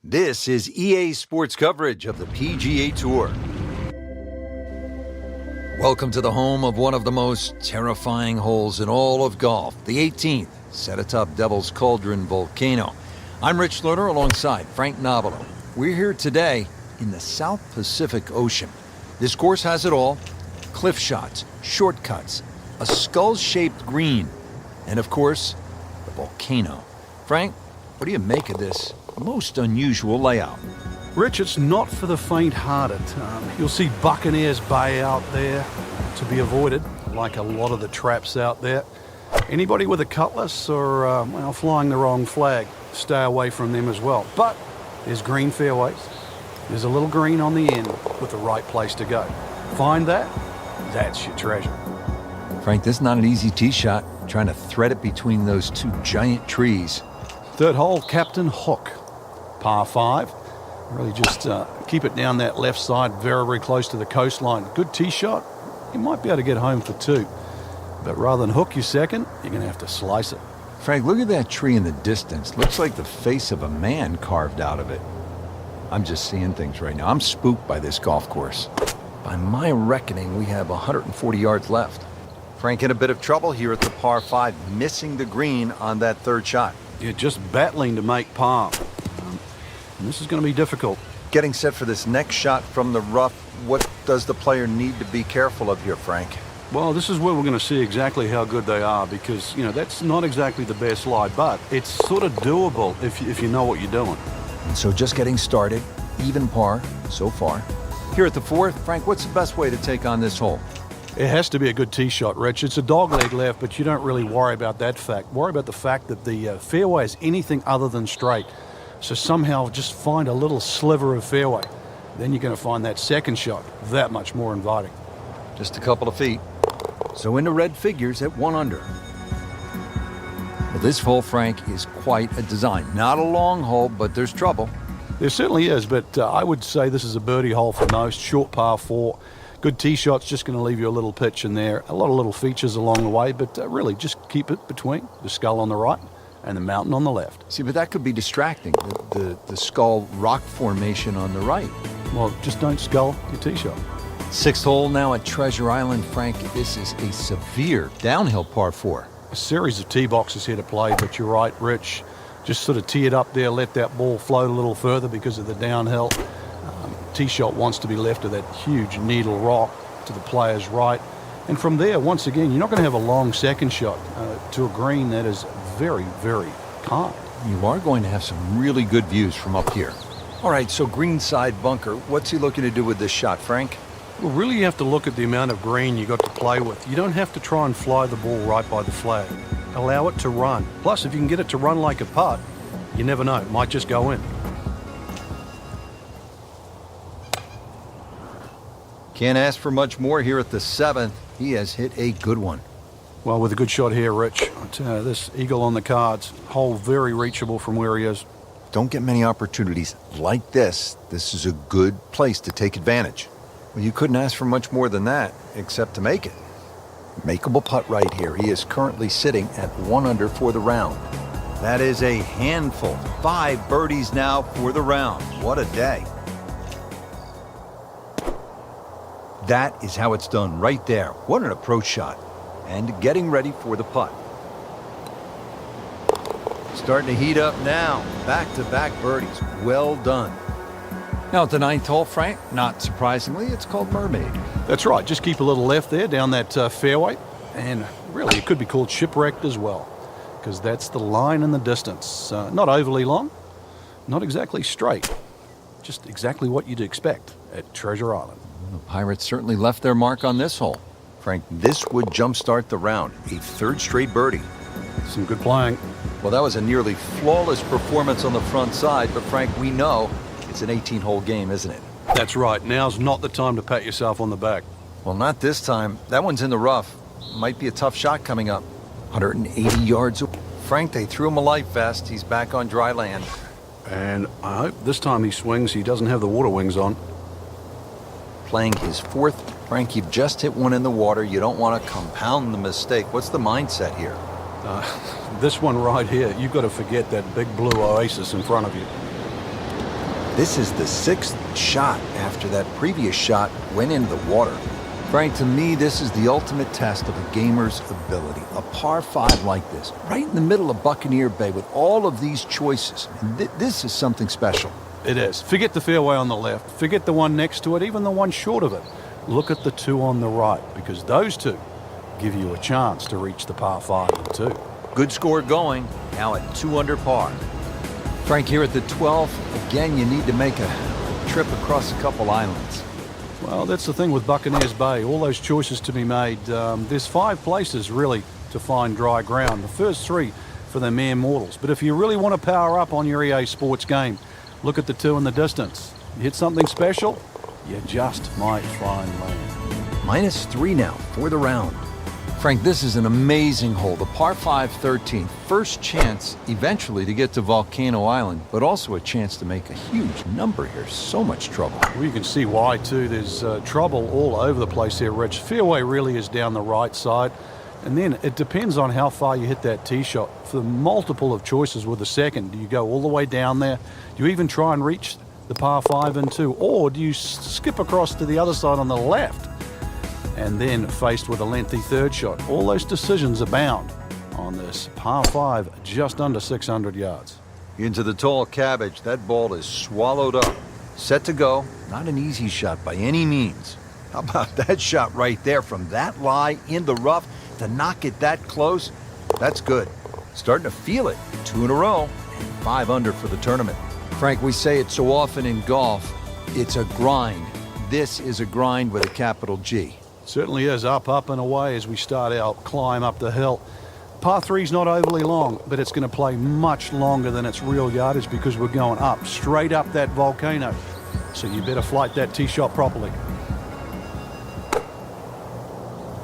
This is EA Sports coverage of the PGA Tour. Welcome to the home of one of the most terrifying holes in all of golf, the 18th, set atop Devil's Cauldron Volcano. I'm Rich Lerner alongside Frank Nobilo. We're here today in the South Pacific Ocean. This course has it all: cliff shots, shortcuts, a skull-shaped green, and of course, the volcano. Frank, what do you make of this most unusual layout? Rich, it's not for the faint-hearted. You'll see Buccaneers Bay out there to be avoided, like a lot of the traps out there. Anybody with a cutlass or, flying the wrong flag, stay away from them as well. But there's green fairways. There's a little green on the end with the right place to go. Find that, that's your treasure. Frank, this is not an easy tee shot, trying to thread it between those two giant trees. Third hole, Captain Hook. Par 5. Really just keep it down that left side, very, very close to the coastline. Good tee shot. You might be able to get home for 2. But rather than hook your second, you're going to have to slice it. Frank, look at that tree in the distance. Looks like the face of a man carved out of it. I'm just seeing things right now. I'm spooked by this golf course. By my reckoning, we have 140 yards left. Frank in a bit of trouble here at the par 5, missing the green on that third shot. You're just battling to make par. And this is going to be difficult. Getting set for this next shot from the rough, what does the player need to be careful of here, Frank? Well, this is where we're going to see exactly how good they are, because, that's not exactly the best lie, but it's sort of doable if you know what you're doing. And so just getting started, even par so far. Here at the 4th, Frank, what's the best way to take on this hole? It has to be a good tee shot, Rich. It's a dogleg left, but you don't really worry about that fact. Worry about the fact that the fairway is anything other than straight. So somehow just find a little sliver of fairway. Then you're going to find that second shot that much more inviting. Just a couple of feet. So into red figures at 1 under. Well, this hole, Frank, is quite a design. Not a long hole, but there's trouble. There certainly is, but I would say this is a birdie hole for most. Short par 4. Good tee shot's just going to leave you a little pitch in there. A lot of little features along the way, but really just keep it between the skull on the right and the mountain on the left. See, but that could be distracting, the skull rock formation on the right. Well, just don't skull your tee shot. 6th hole now at Treasure Island, Frank. This is a severe downhill par 4. A series of tee boxes here to play, but you're right, Rich. Just sort of tee it up there, let that ball float a little further because of the downhill. Tee shot wants to be left of that huge needle rock to the player's right. And from there, once again, you're not going to have a long second shot to a green that is very, very kind. You are going to have some really good views from up here. All right, so greenside bunker. What's he looking to do with this shot, Frank? Well, really you have to look at the amount of green you got to play with. You don't have to try and fly the ball right by the flag. Allow it to run. Plus, if you can get it to run like a putt, you never know. It might just go in. Can't ask for much more here at the 7th. He has hit a good one. Well, with a good shot here, Rich. I'll tell you, this eagle on the cards, hole very reachable from where he is. Don't get many opportunities like this. This is a good place to take advantage. Well, you couldn't ask for much more than that, except to make it. Makeable putt right here. He is currently sitting at 1 under for the round. That is a handful. 5 birdies now for the round. What a day. That is how it's done right there. What an approach shot. And getting ready for the putt. Starting to heat up now. Back-to-back birdies. Well done. Now at the 9th hole, Frank, not surprisingly, it's called Mermaid. That's right. Just keep a little left there down that fairway. And really, it could be called Shipwrecked as well, because that's the line in the distance. Not overly long, not exactly straight. Just exactly what you'd expect at Treasure Island. The Pirates certainly left their mark on this hole. Frank, this would jumpstart the round. A 3rd straight birdie. Some good playing. Well, that was a nearly flawless performance on the front side, but Frank, we know it's an 18-hole game, isn't it? That's right. Now's not the time to pat yourself on the back. Well, not this time. That one's in the rough. Might be a tough shot coming up. 180 yards. Frank, they threw him a life vest. He's back on dry land. And I hope this time he swings, he doesn't have the water wings on. Playing his 4th. Frank, you've just hit one in the water. You don't want to compound the mistake. What's the mindset here? This one right here, you've got to forget that big blue oasis in front of you. This is the 6th shot after that previous shot went into the water. Frank, to me, this is the ultimate test of a gamer's ability. A par 5 like this, right in the middle of Buccaneer Bay with all of these choices. This is something special. It is. Forget the fairway on the left. Forget the one next to it, even the one short of it. Look at the two on the right, because those two give you a chance to reach the par 5 and 2. Good score going, now at 2 under par. Frank, here at the 12th, again, you need to make a trip across a couple islands. Well, that's the thing with Buccaneers Bay. All those choices to be made. There's 5 places, really, to find dry ground. The first 3 for the mere mortals. But if you really want to power up on your EA Sports game, look at the 2 in the distance. You hit something special, you just might find land. -3 now for the round. Frank, this is an amazing hole. The par 5 13th. First chance eventually to get to Volcano Island, but also a chance to make a huge number here. So much trouble. Well, you can see why, too. There's trouble all over the place here, Rich. Fairway really is down the right side. And then it depends on how far you hit that tee shot. For the multiple of choices with the second, do you go all the way down there? Do you even try and reach the par 5 and 2? Or do you skip across to the other side on the left? And then faced with a lengthy third shot. All those decisions abound on this par 5, just under 600 yards. Into the tall cabbage, that ball is swallowed up. Set to go, not an easy shot by any means. How about that shot right there from that lie in the rough to knock it that close? That's good. Starting to feel it. 2 in a row and 5 under for the tournament. Frank, we say it so often in golf, it's a grind. This is a grind with a capital G. Certainly is. Up, up and away as we start our climb up the hill. Par 3's not overly long, but it's going to play much longer than its real yardage because we're going up, straight up that volcano. So you better flight that tee shot properly.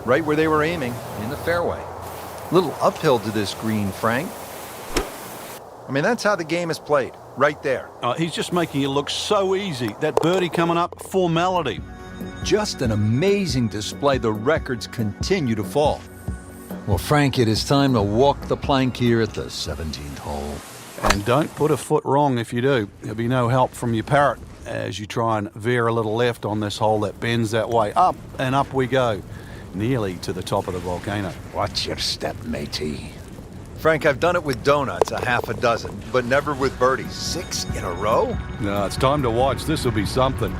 Right where they were aiming, in the fairway. Little uphill to this green, Frank. I mean, that's how the game is played, right there. He's just making it look so easy. That birdie coming up, formality. Just an amazing display. The records continue to fall. Well, Frank, it is time to walk the plank here at the 17th hole. And don't put a foot wrong if you do. There'll be no help from your parrot as you try and veer a little left on this hole that bends that way. Up and up we go, nearly to the top of the volcano. Watch your step, matey. Frank, I've done it with donuts, a half a dozen, but never with birdies. 6 in a row? No, it's time to watch. This will be something.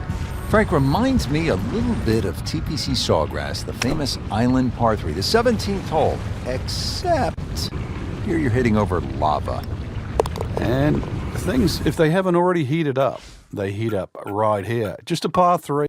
Frank, reminds me a little bit of TPC Sawgrass, the famous island par 3, the 17th hole, except here you're hitting over lava. And things, if they haven't already heated up, they heat up right here. Just a par 3.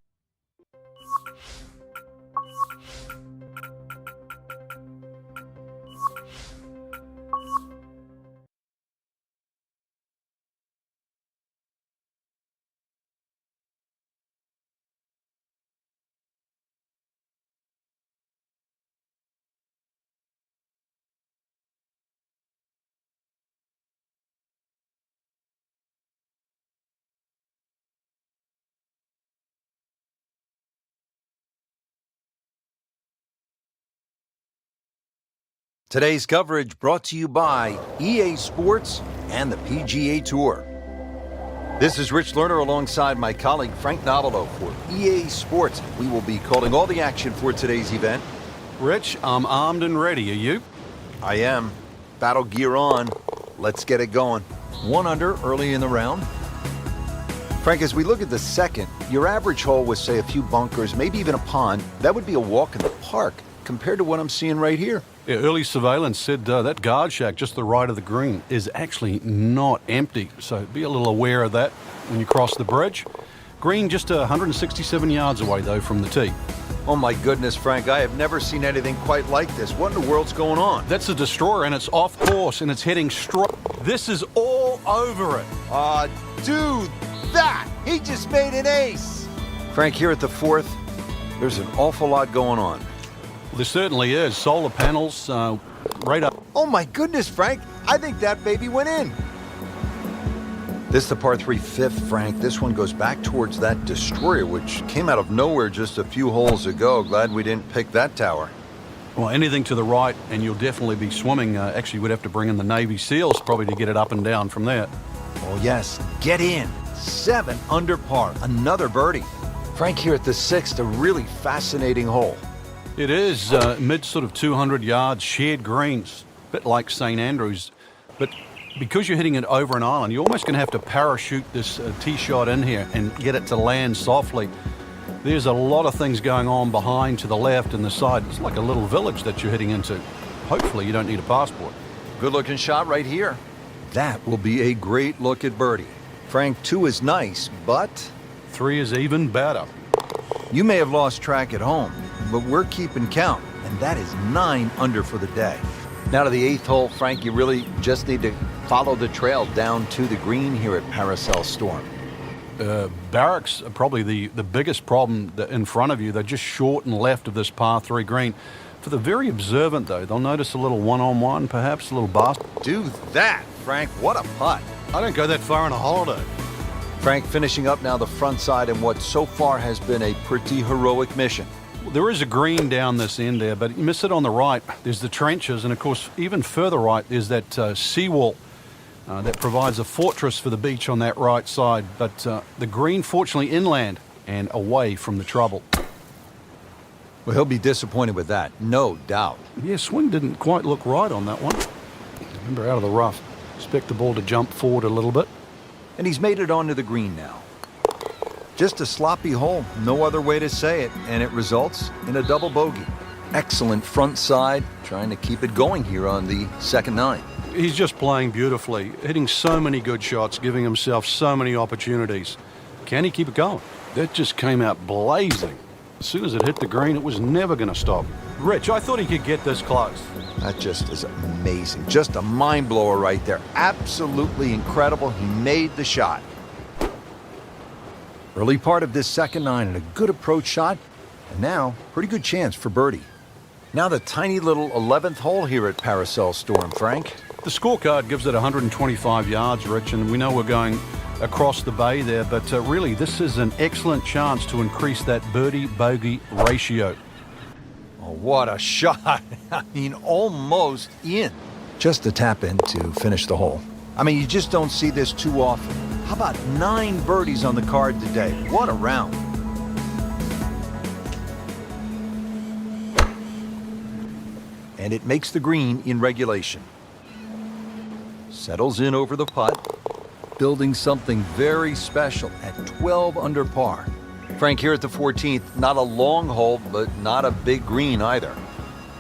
Today's coverage brought to you by EA Sports and the PGA Tour. This is Rich Lerner alongside my colleague Frank Novello for EA Sports. We will be calling all the action for today's event. Rich, I'm armed and ready. Are you? I am. Battle gear on. Let's get it going. 1 under early in the round. Frank, as we look at the second, your average hole with, say, a few bunkers, maybe even a pond, that would be a walk in the park compared to what I'm seeing right here. Yeah, early surveillance said that guard shack just to the right of the green is actually not empty. So be a little aware of that when you cross the bridge. Green just 167 yards away, though, from the tee. Oh, my goodness, Frank, I have never seen anything quite like this. What in the world's going on? That's a destroyer, and it's off course, and it's heading straight. This is all over it. Dude, that! He just made an ace! Frank, here at the 4th, there's an awful lot going on. There certainly is. Solar panels, right up. Oh my goodness, Frank. I think that baby went in. This is the par 3 5th, Frank. This one goes back towards that destroyer, which came out of nowhere just a few holes ago. Glad we didn't pick that tower. Well, anything to the right, and you'll definitely be swimming. Actually, we'd have to bring in the Navy SEALs probably to get it up and down from there. Oh, yes. Get in. 7 under par, another birdie. Frank here at the 6th, a really fascinating hole. It is mid sort of 200 yards, shared greens, a bit like St Andrews. But because you're hitting it over an island, you're almost going to have to parachute this tee shot in here and get it to land softly. There's a lot of things going on behind to the left and the side. It's like a little village that you're hitting into. Hopefully you don't need a passport. Good looking shot right here. That will be a great look at birdie. Frank, 2 is nice, but 3 is even better. you may have lost track at home, but we're keeping count, and that is 9 under for the day. Now to the 8th hole, Frank, you really just need to follow the trail down to the green here at Paracel Storm. Barracks are probably the biggest problem in front of you. They're just short and left of this par 3 green. For the very observant, though, they'll notice a little one-on-one, perhaps a little basket. Do that, Frank. What a putt. I don't go that far on a holiday. Frank finishing up now the front side in what so far has been a pretty heroic mission. There is a green down this end there, but you miss it on the right. There's the trenches, and of course, even further right, there's that seawall that provides a fortress for the beach on that right side. But the green, fortunately, inland and away from the trouble. Well, he'll be disappointed with that, no doubt. Yeah, swing didn't quite look right on that one. Remember, out of the rough. Expect the ball to jump forward a little bit. And he's made it onto the green now. Just a sloppy hole, no other way to say it, and it results in a double bogey. Excellent front side, trying to keep it going here on the second 9. He's just playing beautifully, hitting so many good shots, giving himself so many opportunities. Can he keep it going? That just came out blazing. As soon as it hit the green, it was never going to stop. Rich, I thought he could get this close. That just is amazing. Just a mind blower right there. Absolutely incredible. He made the shot. Early part of this second 9 and a good approach shot. And now, pretty good chance for birdie. Now the tiny little 11th hole here at Paracel Storm, Frank. The scorecard gives it 125 yards, Rich, and we know we're going across the bay there, but really this is an excellent chance to increase that birdie-bogey ratio. Oh, what a shot. I mean, almost in. Just a tap in to finish the hole. I mean, you just don't see this too often. How about 9 birdies on the card today? What a round. And it makes the green in regulation. Settles in over the putt, building something very special at 12 under par. Frank here at the 14th, not a long hole, but not a big green either.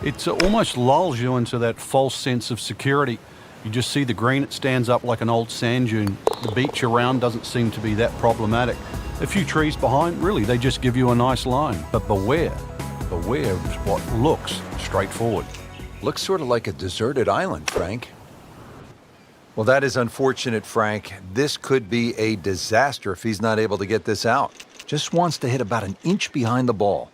It almost lulls you into that false sense of security. You just see the green, it stands up like an old sand dune. The beach around doesn't seem to be that problematic. A few trees behind, really, they just give you a nice line. But beware of what looks straightforward. Looks sort of like a deserted island, Frank. Well, that is unfortunate, Frank. This could be a disaster if he's not able to get this out. Just wants to hit about an inch behind the ball.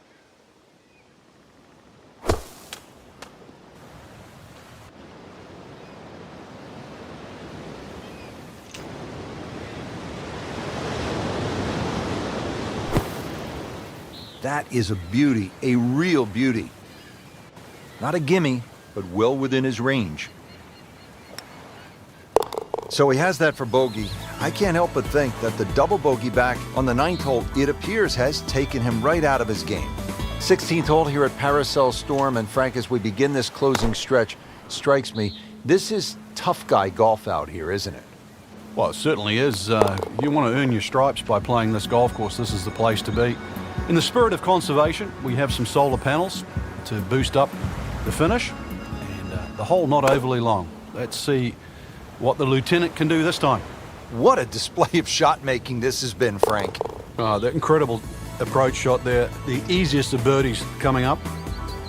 That is a beauty, a real beauty. Not a gimme, but well within his range. So he has that for bogey. I can't help but think that the double bogey back on the 9th hole, it appears, has taken him right out of his game. 16th hole here at Paracel Storm, and Frank, as we begin this closing stretch, strikes me, this is tough guy golf out here, isn't it? Well, it certainly is. You want to earn your stripes by playing this golf course. This is the place to be. In the spirit of conservation, we have some solar panels to boost up the finish, and the hole not overly long. Let's see what the lieutenant can do this time. What a display of shot making this has been, Frank. That incredible approach shot there, the easiest of birdies coming up.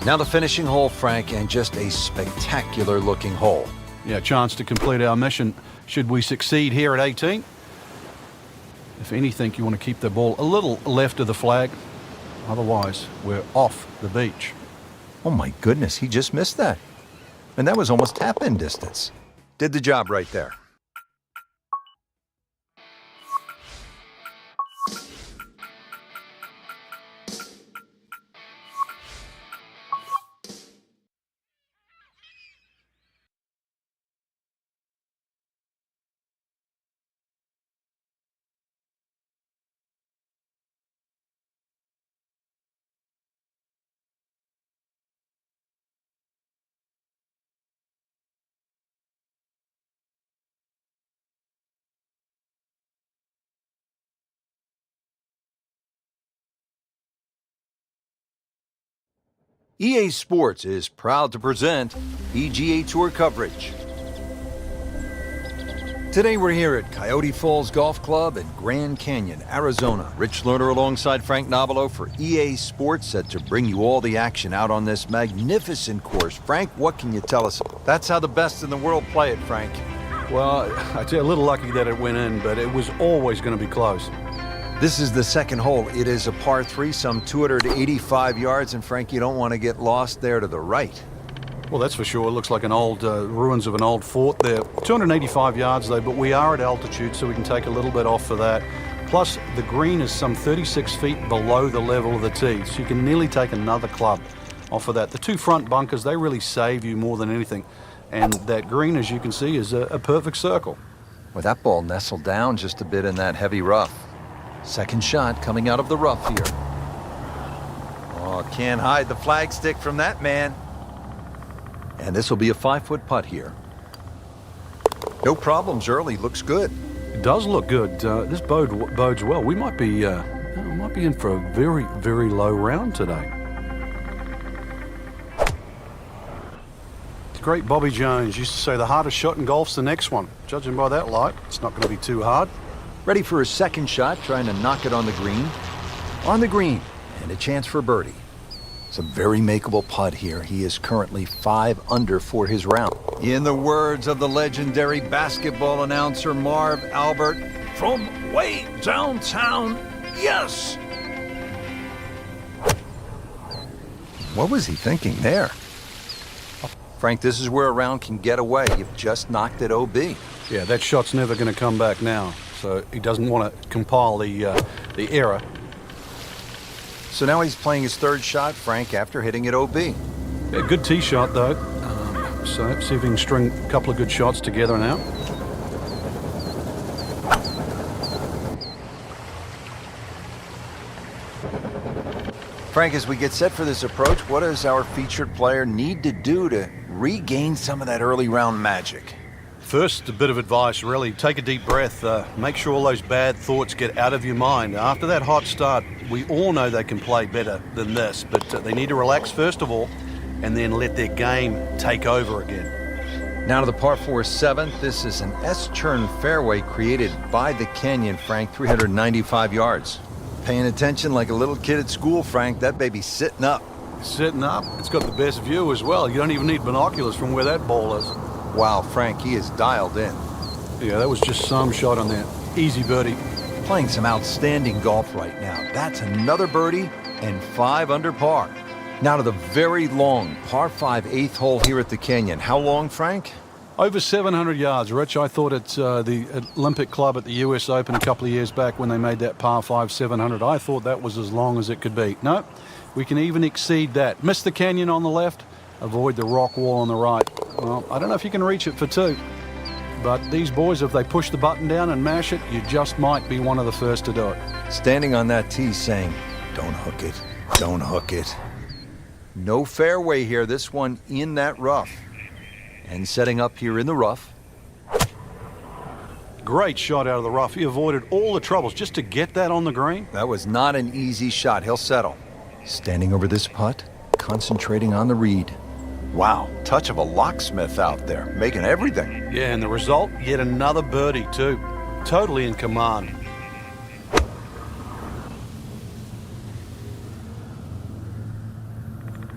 Now the finishing hole, Frank, and just a spectacular looking hole. Yeah, chance to complete our mission should we succeed here at 18. If anything, you want to keep the ball a little left of the flag. Otherwise, we're off the beach. Oh my goodness, he just missed that. And that was almost tap-in distance. Did the job right there. EA Sports is proud to present PGA Tour coverage. Today we're here at Coyote Falls Golf Club in Grand Canyon, Arizona. Rich Lerner alongside Frank Nobilo for EA Sports, set to bring you all the action out on this magnificent course. Frank, what can you tell us? That's how the best in the world play it, Frank. Well, I'd say a little lucky that it went in, but it was always going to be close. This is the second hole. It is a par 3, some 285 yards, and Frank, you don't want to get lost there to the right. Well, that's for sure. It looks like an old ruins of an old fort there. 285 yards, though, but we are at altitude, so we can take a little bit off for that. Plus, the green is some 36 feet below the level of the tee, so you can nearly take another club off of that. The two front bunkers, they really save you more than anything. And that green, as you can see, is a perfect circle. Well, that ball nestled down just a bit in that heavy rough. Second shot coming out of the rough here. Oh, can't hide the flagstick from that man. And this will be a 5-foot putt here. No problems early. Looks good. It does look good. This bodes well. We might be in for a very, very low round today. The great Bobby Jones used to say the hardest shot in golf's the next one. Judging by that light, it's not going to be too hard. Ready for his second shot, trying to knock it on the green. On the green, and a chance for birdie. It's a very makeable putt here. He is currently 5 under for his round. In the words of the legendary basketball announcer Marv Albert, from way downtown, yes! What was he thinking there? Frank, this is where a round can get away. You've just knocked it OB. Yeah, that shot's never going to come back now. So he doesn't want to compile the error. So now he's playing his third shot, Frank, after hitting it OB. Yeah, good tee shot, though. So see if he can string a couple of good shots together now. Frank, as we get set for this approach, what does our featured player need to do to regain some of that early round magic? First, a bit of advice, really. Take a deep breath. Make sure all those bad thoughts get out of your mind. After that hot start, we all know they can play better than this, but they need to relax first of all, and then let their game take over again. Now to the par 4 7th. This is an S-turn fairway created by the canyon, Frank, 395 yards. Paying attention like a little kid at school, Frank. That baby's sitting up. Sitting up. It's got the best view as well. You don't even need binoculars from where that ball is. Wow, Frank, he is dialed in. Yeah, that was just some shot on there. Easy birdie. Playing some outstanding golf right now. That's another birdie and 5 under par. Now to the very long par 5 8th hole here at the Canyon. How long, Frank? Over 700 yards, Rich. I thought at the Olympic Club at the US Open a couple of years back when they made that par 5 700, I thought that was as long as it could be. No, we can even exceed that. Miss the canyon on the left, avoid the rock wall on the right. Well, I don't know if you can reach it for 2. But these boys, if they push the button down and mash it, you just might be one of the first to do it. Standing on that tee saying, don't hook it, don't hook it. No fairway here, this one in that rough. And setting up here in the rough. Great shot out of the rough. He avoided all the troubles just to get that on the green. That was not an easy shot. He'll settle. Standing over this putt, concentrating on the read. Wow, touch of a locksmith out there, making everything. Yeah, and the result, yet another birdie too. Totally in command.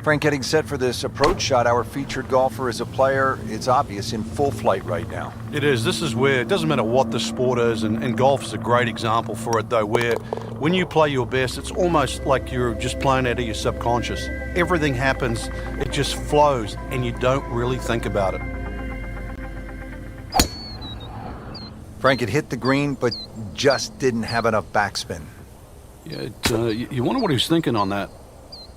Frank, getting set for this approach shot. Our featured golfer is a player, it's obvious, in full flight right now. It is. This is where it doesn't matter what the sport is, and golf is a great example for it, though, where when you play your best, it's almost like you're just playing out of your subconscious. Everything happens, it just flows, and you don't really think about it. Frank had hit the green, but just didn't have enough backspin. Yeah, you wonder what he was thinking on that.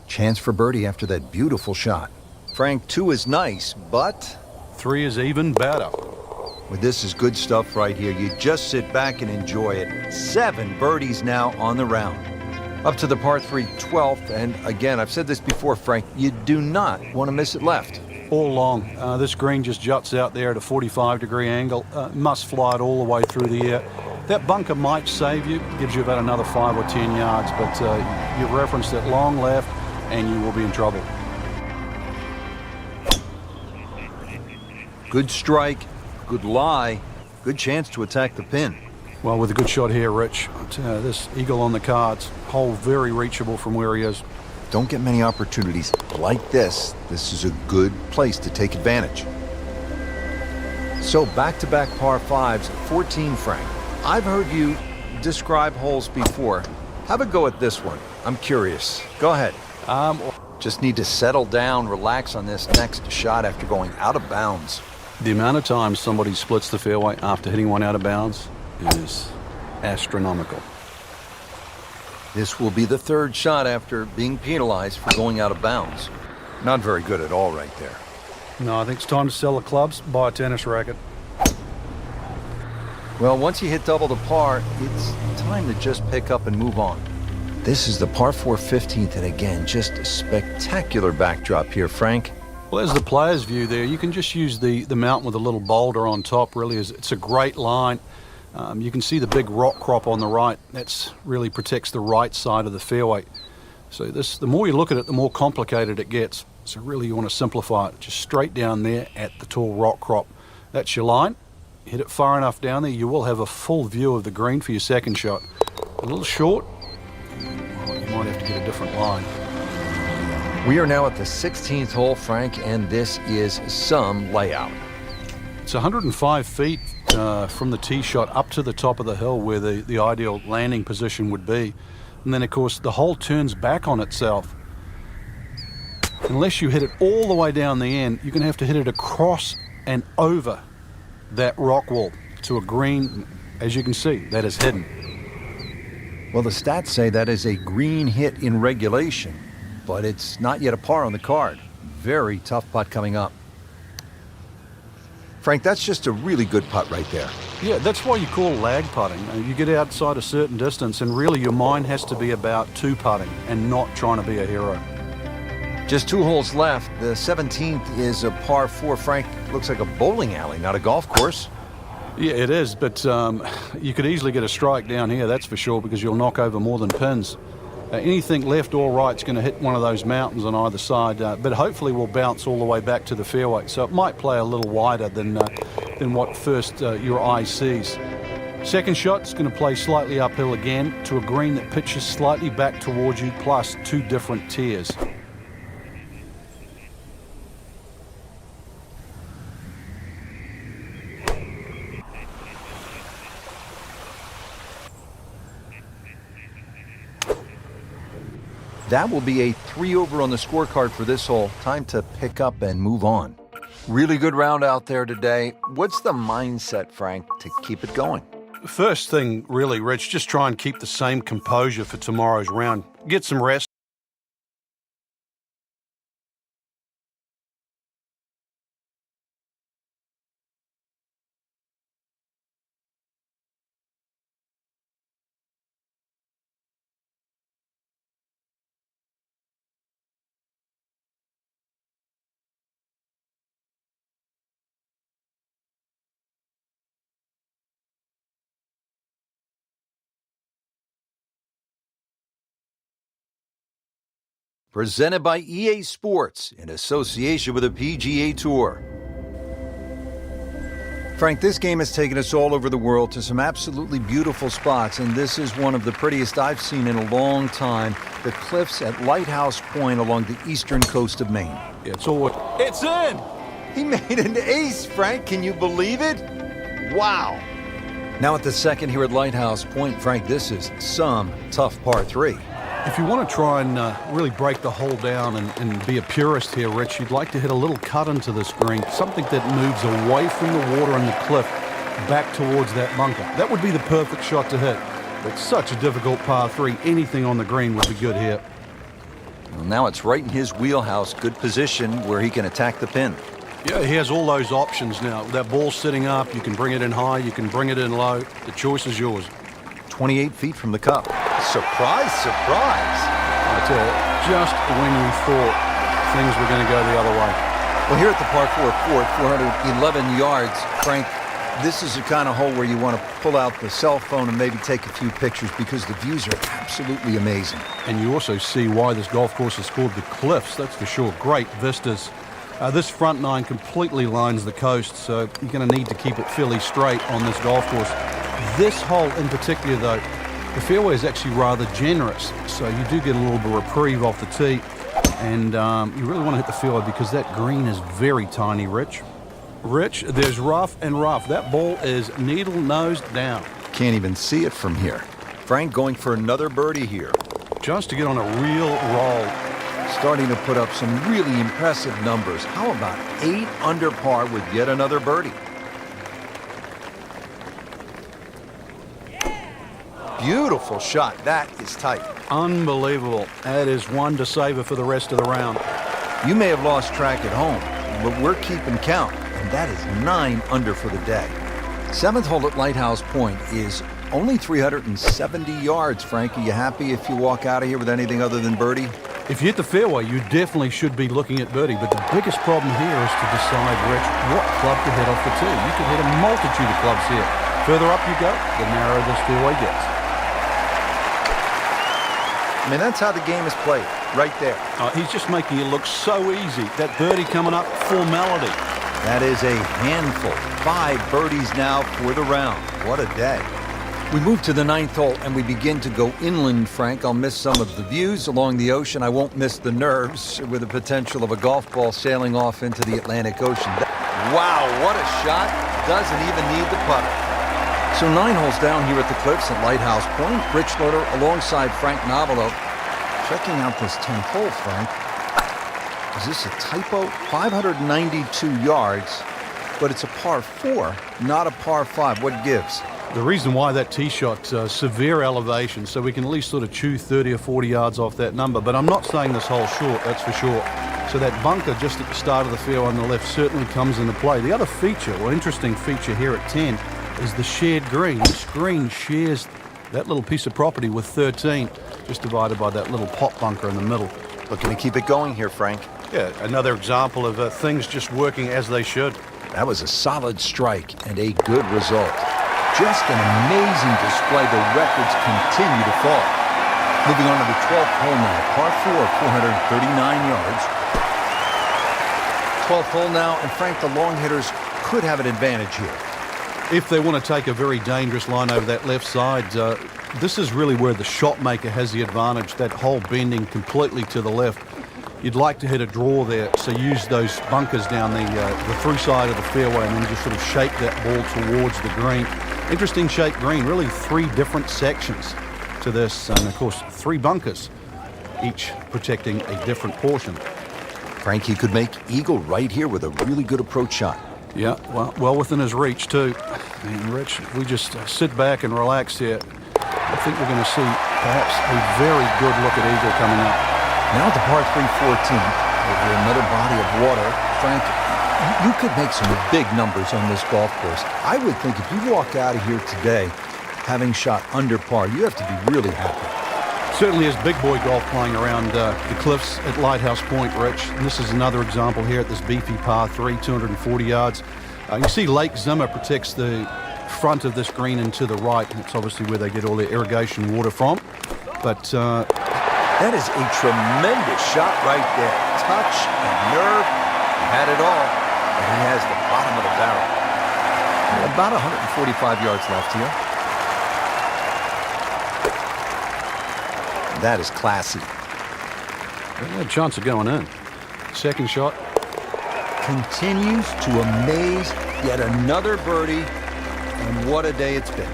Chance for birdie after that beautiful shot. Frank, 2 is nice, but 3 is even better. Well, this is good stuff right here. You just sit back and enjoy it. 7 birdies now on the round. Up to the par 3 12th, and again, I've said this before, Frank, you do not want to miss it left. All long. This green just juts out there at a 45-degree angle. Must fly it all the way through the air. That bunker might save you. Gives you about another 5 or 10 yards, but you've referenced that long left, and you will be in trouble. Good strike, good lie, good chance to attack the pin. Well, with a good shot here, Rich, this eagle on the cards, hole very reachable from where he is. Don't get many opportunities like this. This is a good place to take advantage. So back-to-back par fives, 14, Frank. I've heard you describe holes before. Have a go at this one. I'm curious. Go ahead. Just need to settle down, relax on this next shot after going out of bounds. The amount of times somebody splits the fairway after hitting one out of bounds is astronomical. This will be the third shot after being penalized for going out of bounds. Not very good at all right there. No, I think it's time to sell the clubs, buy a tennis racket. Well, once you hit double the par, it's time to just pick up and move on. This is the par 4 15th, and again, just a spectacular backdrop here, Frank. Well, there's the player's view there. You can just use the mountain with a little boulder on top, really. It's a great line. You can see the big rock crop on the right. That's really protects the right side of the fairway. So the more you look at it, the more complicated it gets. So really you want to simplify it. Just straight down there at the tall rock crop. That's your line. Hit it far enough down there, you will have a full view of the green for your second shot. A little short, well, you might have to get a different line. We are now at the 16th hole, Frank, and this is some layout. It's 105 feet from the tee shot up to the top of the hill where the ideal landing position would be. And then, of course, the hole turns back on itself. Unless you hit it all the way down the end, you're going to have to hit it across and over that rock wall to a green, as you can see, that is hidden. Well, the stats say that is a green hit in regulation, but it's not yet a par on the card. Very tough putt coming up. Frank, that's just a really good putt right there. Yeah, that's why you call lag putting. You get outside a certain distance and really your mind has to be about two putting and not trying to be a hero. Just 2 holes left. The 17th is a par 4, Frank. Looks like a bowling alley, not a golf course. Yeah, it is, but you could easily get a strike down here, that's for sure, because you'll knock over more than pins. Anything left or right is going to hit one of those mountains on either side, but hopefully will bounce all the way back to the fairway. So it might play a little wider than what first your eye sees. Second shot's going to play slightly uphill again to a green that pitches slightly back towards you, plus 2 different tiers. That will be a 3 over on the scorecard for this hole. Time to pick up and move on. Really good round out there today. What's the mindset, Frank, to keep it going? First thing, really, Rich, just try and keep the same composure for tomorrow's round. Get some rest. Presented by EA Sports in association with the PGA Tour. Frank, this game has taken us all over the world to some absolutely beautiful spots, and this is one of the prettiest I've seen in a long time. The cliffs at Lighthouse Point along the eastern coast of Maine. It's in! He made an ace, Frank. Can you believe it? Wow. Now at the second here at Lighthouse Point, Frank, this is some tough par 3. If you want to try and really break the hole down and be a purist here, Rich, you'd like to hit a little cut into this green, something that moves away from the water and the cliff back towards that bunker. That would be the perfect shot to hit. It's such a difficult par 3. Anything on the green would be good here. Well, now it's right in his wheelhouse. Good position where he can attack the pin. Yeah, he has all those options now. That ball's sitting up. You can bring it in high. You can bring it in low. The choice is yours. 28 feet from the cup. Surprise, surprise. I tell you, just when you thought things were going to go the other way. Well, here at the par 4 fourth, 411 yards, Frank, this is the kind of hole where you want to pull out the cell phone and maybe take a few pictures because the views are absolutely amazing. And you also see why this golf course is called the Cliffs, that's for sure. Great vistas. This front nine completely lines the coast, so you're going to need to keep it fairly straight on this golf course. This hole in particular, though, the fairway is actually rather generous, so you do get a little bit of reprieve off the tee, and you really want to hit the fairway because that green is very tiny, Rich. Rich, there's rough and rough. That ball is needle-nosed down. Can't even see it from here. Frank going for another birdie here. Just to get on a real roll. Starting to put up some really impressive numbers. How about 8 under par with yet another birdie? Beautiful shot. That is tight. Unbelievable. That is one to savor for the rest of the round. You may have lost track at home, but we're keeping count, and that is 9 under for the day. 7th hole at Lighthouse Point is only 370 yards, Frank. Are you happy if you walk out of here with anything other than birdie? If you hit the fairway, you definitely should be looking at birdie, but the biggest problem here is to decide, Rich, what club to hit off the tee. You could hit a multitude of clubs here. Further up you go, the narrower this fairway gets. I mean, that's how the game is played, right there. He's just making it look so easy. That birdie coming up, formality. That is a handful. 5 birdies now for the round. What a day. We move to the 9th hole, and we begin to go inland, Frank. I'll miss some of the views along the ocean. I won't miss the nerves with the potential of a golf ball sailing off into the Atlantic Ocean. Wow, what a shot. Doesn't even need the putter. So 9 holes down here at the Cliffs at Lighthouse Point. Rich Lerner alongside Frank Novello. Checking out this 10th hole, Frank. Is this a typo? 592 yards, but it's a par 4, not a par 5. What gives? The reason why that tee shot, severe elevation, so we can at least sort of chew 30 or 40 yards off that number. But I'm not saying this hole short, that's for sure. So that bunker just at the start of the fairway on the left certainly comes into play. The other feature, or interesting feature here at 10, is the shared green. This green shares that little piece of property with 13, just divided by that little pot bunker in the middle. Looking to keep it going here, Frank. Yeah, another example of things just working as they should. That was a solid strike and a good result. Just an amazing display. The records continue to fall. Moving on to the 12th hole now. Par 4, 439 yards. 12th hole now, and Frank, the long hitters could have an advantage here. If they want to take a very dangerous line over that left side, this is really where the shot maker has the advantage. That hole bending completely to the left. You'd like to hit a draw there, so use those bunkers down the through side of the fairway and then just sort of shape that ball towards the green. Interesting shaped green, really 3 different sections to this, and of course 3 bunkers, each protecting a different portion. Frankie could make eagle right here with a really good approach shot. Yeah, well within his reach too. And Rich, if we just sit back and relax here, I think we're going to see perhaps a very good look at eagle coming up. Now at the par 3 14th, over another body of water, Frank, you could make some big numbers on this golf course. I would think if you walk out of here today having shot under par, you have to be really happy. Certainly is big boy golf playing around the Cliffs at Lighthouse Point, Rich. And this is another example here at this beefy par 3, 240 yards. You see Lake Zimmer protects the front of this green and to the right. That's obviously where they get all their irrigation water from. But that is a tremendous shot right there. Touch and nerve. He had it all, and he has the bottom of the barrel. About 145 yards left here. That is classy. They had a chance of going in. Second shot. Continues to amaze. Yet another birdie, and what a day it's been.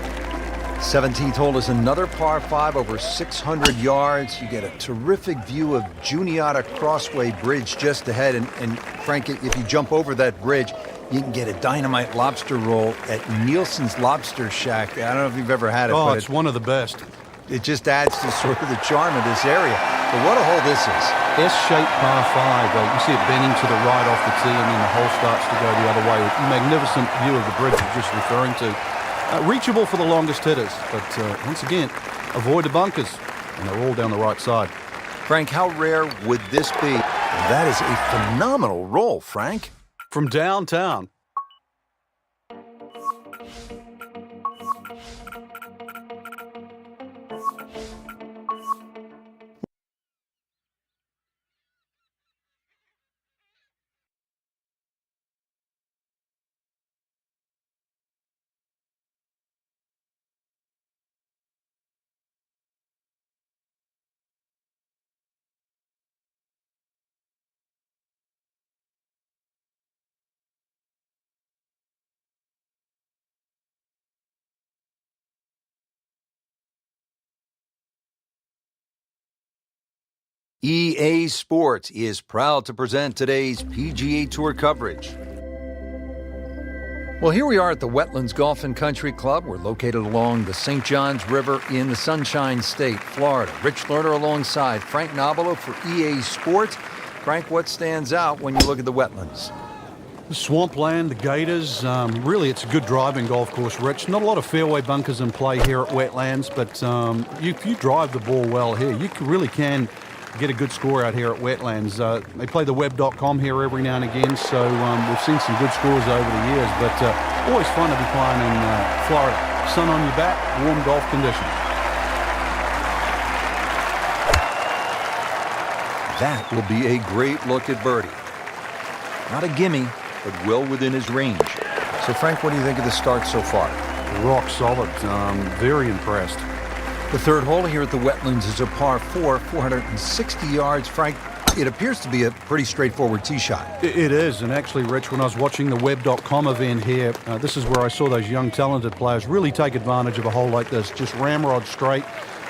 17th hole is another par 5 over 600 yards. You get a terrific view of Juniata Crossway Bridge just ahead. And Frank, if you jump over that bridge, you can get a dynamite lobster roll at Nielsen's Lobster Shack. I don't know if you've ever had it. Oh, but it's one of the best. It just adds to sort of the charm of this area. But what a hole this is. S-shaped par 5. You see it bending to the right off the tee, and then the hole starts to go the other way. Magnificent view of the bridge you're just referring to. Reachable for the longest hitters, but once again, avoid the bunkers, and they're all down the right side. Frank, how rare would this be? That is a phenomenal roll, Frank. From downtown. EA Sports is proud to present today's PGA Tour coverage. Well, here we are at the Wetlands Golf and Country Club. We're located along the St. Johns River in the Sunshine State, Florida. Rich Lerner alongside Frank Nobilo for EA Sports. Frank, what stands out when you look at the wetlands? The swampland, the gators, really it's a good driving golf course, Rich. Not a lot of fairway bunkers in play here at Wetlands, but if you drive the ball well here, you really can get a good score out here at Wetlands. They play the web.com here every now and again, so we've seen some good scores over the years, but always fun to be playing in Florida. Sun on your back, warm golf conditions. That will be a great look at birdie. Not a gimme, but well within his range. So, Frank, what do you think of the start so far? Rock solid. Very impressed. The third hole here at the Wetlands is a par 4, 460 yards. Frank, it appears to be a pretty straightforward tee shot. It is, and actually, Rich, when I was watching the web.com event here, this is where I saw those young, talented players really take advantage of a hole like this. Just ramrod straight.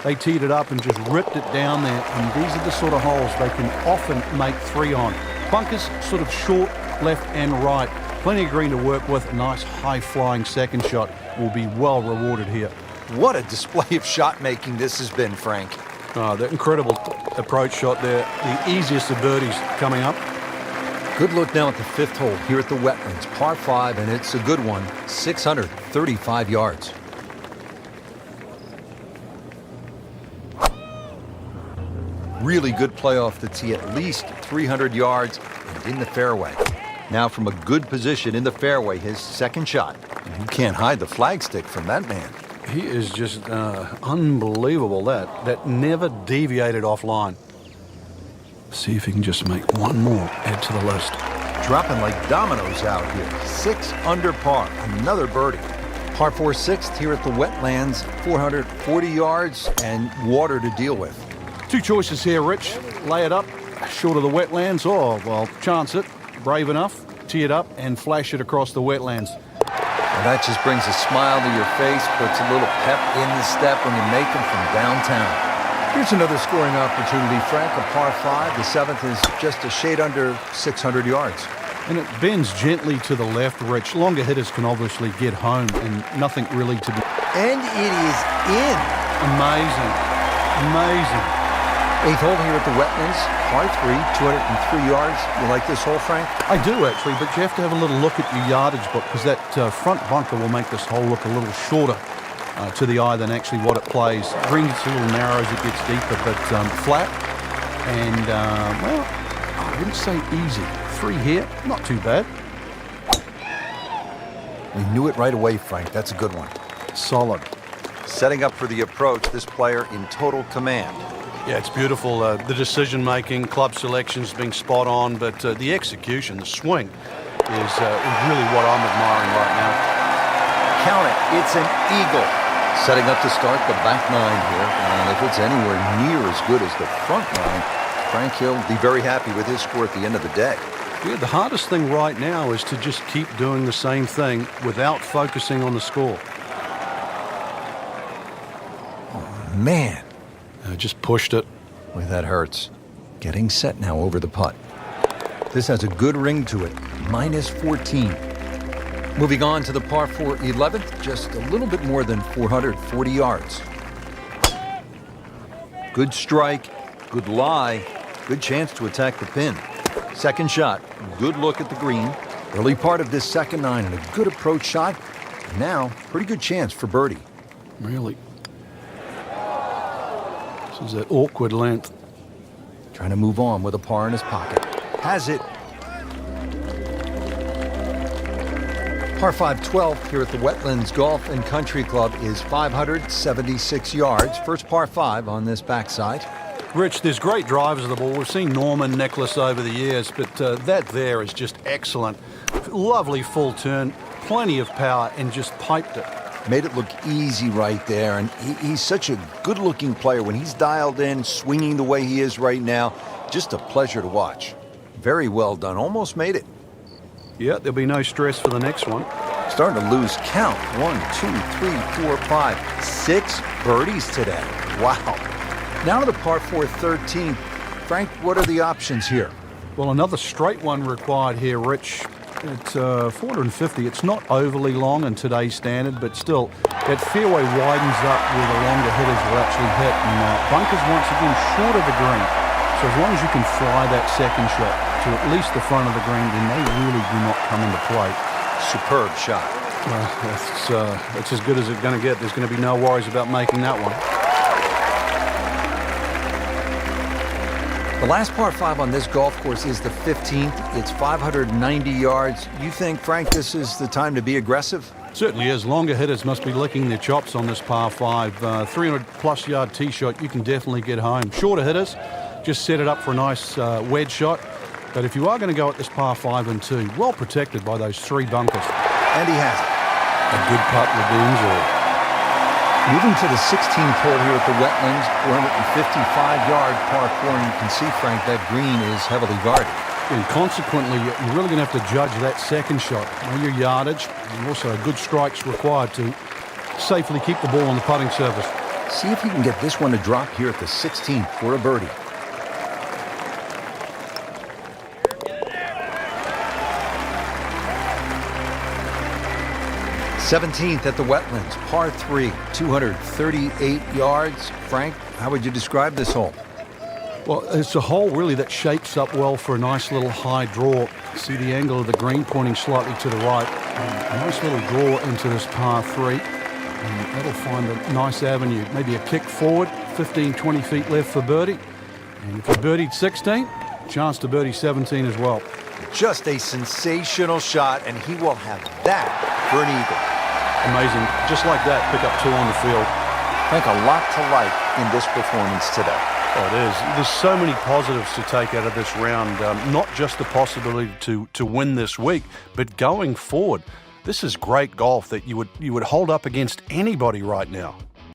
They teed it up and just ripped it down there, and these are the sort of holes they can often make three on. Bunkers sort of short, left and right. Plenty of green to work with. A nice high-flying second shot will be well rewarded here. What a display of shot making this has been, Frank. That incredible approach shot there. The easiest of birdies coming up. Good look now at the fifth hole here at the Wetlands. Par 5, and it's a good one. 635 yards. Really good play off the tee, at least 300 yards and in the fairway. Now from a good position in the fairway, his second shot. And you can't hide the flagstick from that man. He is just unbelievable. That never deviated offline. See if he can just make one more, add to the list. Dropping like dominoes out here. 6 under par, another birdie. Par 4 sixth here at the Wetlands, 440 yards and water to deal with. Two choices here, Rich. Lay it up, short of the Wetlands, or, well, chance it, brave enough, tee it up, and flash it across the Wetlands. Well, that just brings a smile to your face, puts a little pep in the step when you make them from downtown. Here's another scoring opportunity, Frank, a par 5. The seventh is just a shade under 600 yards. And it bends gently to the left, Rich. Longer hitters can obviously get home, and nothing really to be... And it is in. Amazing. Amazing. Eighth hole here at the Wetlands, par 3, 203 yards. You like this hole, Frank? I do, actually, but you have to have a little look at your yardage book, because that front bunker will make this hole look a little shorter to the eye than actually what it plays. Green gets a little narrow as it gets deeper, but flat and, well, I wouldn't say easy. 3 here, not too bad. We knew it right away, Frank. That's a good one. Solid. Setting up for the approach, this player in total command. Yeah, it's beautiful. The decision-making, club selection's being spot on, but the execution, the swing, is really what I'm admiring right now. Count it. It's an eagle. Setting up to start the back 9 here, and if it's anywhere near as good as the front 9, Frank Hill will be very happy with his score at the end of the day. Yeah, the hardest thing right now is to just keep doing the same thing without focusing on the score. Oh, man. Just pushed it. Boy, that hurts. Getting set now over the putt. This has a good ring to it. Minus 14. Moving on to the par 4 11th, just a little bit more than 440 yards. Good strike, good lie, good chance to attack the pin. Second shot, good look at the green. Early part of this second 9 and a good approach shot. Now, pretty good chance for birdie. Really. This is that awkward length. Trying to move on with a par in his pocket. Has it. Par 5 12th here at the Wetlands Golf and Country Club is 576 yards. First par 5 on this backside. Rich, there's great drivers of the ball. We've seen Norman, Nicholas over the years, but that there is just excellent. Lovely full turn, plenty of power, and just piped it. Made it look easy right there, and he's such a good-looking player. When he's dialed in, swinging the way he is right now, just a pleasure to watch. Very well done. Almost made it. Yeah, there'll be no stress for the next one. Starting to lose count. 1, 2, 3, 4, 5, 6 birdies today. Wow. Now to the par 4 13th. Frank, what are the options here? Well, another straight one required here, Rich. It's 450. It's not overly long in today's standard, but still, that fairway widens up where the longer hitters will actually hit. And bunkers, once again, short of the green. So as long as you can fly that second shot to at least the front of the green, then they really do not come into play. Superb shot. Well, it's as good as it's going to get. There's going to be no worries about making that one. The last par 5 on this golf course is the 15th. It's 590 yards. You think, Frank, this is the time to be aggressive? Certainly is. Longer hitters must be licking their chops on this par 5. 300-plus yard tee shot, you can definitely get home. Shorter hitters, just set it up for a nice wedge shot. But if you are going to go at this par 5 and 2, well protected by those 3 bunkers. And he has it. A good putt redeems all. Moving to the 16th hole here at the Wetlands, 455-yard par 4, and you can see, Frank, that green is heavily guarded. And consequently, you're really going to have to judge that second shot. Know your yardage, and also good strikes required to safely keep the ball on the putting surface. See if you can get this one to drop here at the 16th for a birdie. '17th at the Wetlands, par 3, 238 yards. Frank, how would you describe this hole? Well, it's a hole really that shapes up well for a nice little high draw. See the angle of the green pointing slightly to the right. A nice little draw into this par 3. And that'll find a nice avenue. Maybe a kick forward, 15, 20 feet left for birdie. And if you birdied 16, chance to birdie 17 as well. Just a sensational shot, and he will have that for an eagle. Amazing. Just like that, pick up 2 on the field. Frank, a lot to like in this performance today. Oh, it is. There's so many positives to take out of this round. Not just the possibility to win this week, but going forward. This is great golf that you would hold up against anybody right now.